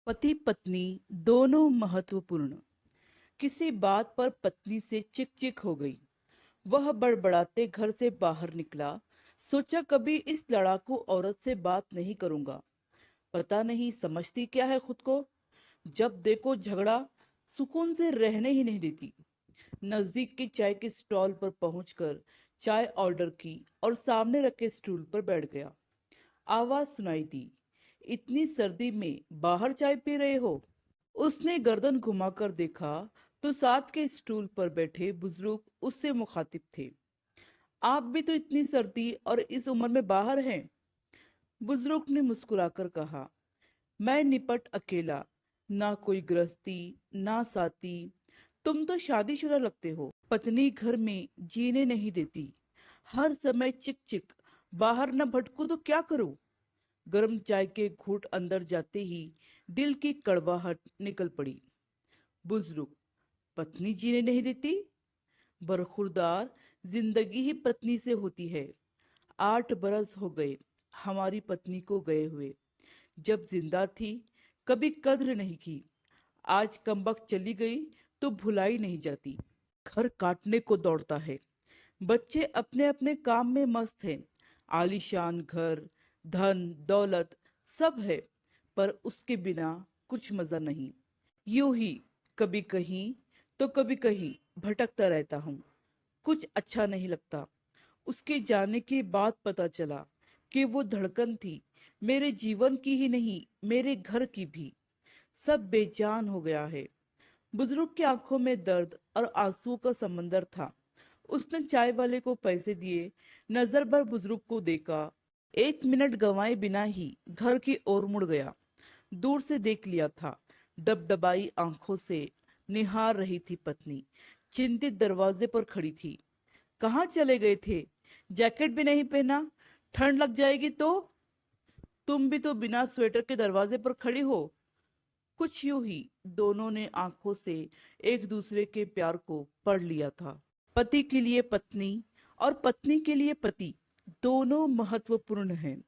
पति पत्नी दोनों महत्वपूर्ण। किसी बात पर पत्नी से चिक चिक हो गई। वह बड़बड़ाते घर से बाहर निकला। सोचा कभी इस लड़ाकू औरत से बात नहीं करूंगा। पता नहीं समझती क्या है खुद को। जब देखो झगड़ा, सुकून से रहने ही नहीं देती। नजदीक की चाय के स्टॉल पर पहुंचकर चाय ऑर्डर की और सामने रखे स्टूल पर बैठ गया। आवाज सुनाई दी, इतनी सर्दी में बाहर चाय पी रहे हो? उसने गर्दन घुमाकर देखा तो साथ के स्टूल पर बैठे बुजुर्ग उससे मुखातिब थे। आप भी तो इतनी सर्दी और इस उम्र में बाहर हैं। बुजुर्ग ने मुस्कुराकर कहा, मैं निपट अकेला, ना कोई गृहस्थी, ना साथी। तुम तो शादीशुदा लगते हो। पत्नी घर में जीने नहीं देती, हर समय चिक चिक। बाहर न भटकूं तो क्या करूं? गर्म चाय के घूंट अंदर जाते ही दिल की कड़वाहट निकल पड़ी। बुजुर्ग, पत्नी जीने नहीं देती? बरखुरदार जिंदगी ही पत्नी से होती है। 8 बरस हो गए हमारी पत्नी को गए हुए। जब जिंदा थी कभी कद्र नहीं की। आज कमबख्त चली गई तो भुलाई नहीं जाती। घर काटने को दौड़ता है। बच्चे अपने अपने काम में मस्त हैं। आलीशान घर, धन दौलत सब है, पर उसके बिना कुछ मजा नहीं। यूं ही कभी कहीं तो कभी कहीं भटकता रहता हूँ। कुछ अच्छा नहीं लगता। उसके जाने के बाद पता चला कि वो धड़कन थी, मेरे जीवन की ही नहीं, मेरे घर की भी। सब बेजान हो गया है। बुजुर्ग की आंखों में दर्द और आंसुओं का समंदर था। उसने चाय वाले को पैसे दिए, नजर भर बुजुर्ग को देखा। 1 मिनट गंवाए बिना ही घर की ओर मुड़ गया। दूर से देख लिया था। डबडबाई आंखों से निहार रही थी पत्नी। चिंतित दरवाजे पर खड़ी थी। कहाँ चले गए थे? जैकेट भी नहीं पहना, ठंड लग जाएगी तो। तुम भी तो बिना स्वेटर के दरवाजे पर खड़ी हो। कुछ यूं ही दोनों ने आंखों से एक दूसरे के प्यार को पढ़ लिया था। पति के लिए पत्नी और पत्नी के लिए पति दोनों महत्वपूर्ण हैं।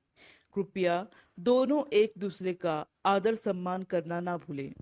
कृपया दोनों एक दूसरे का आदर सम्मान करना ना भूलें।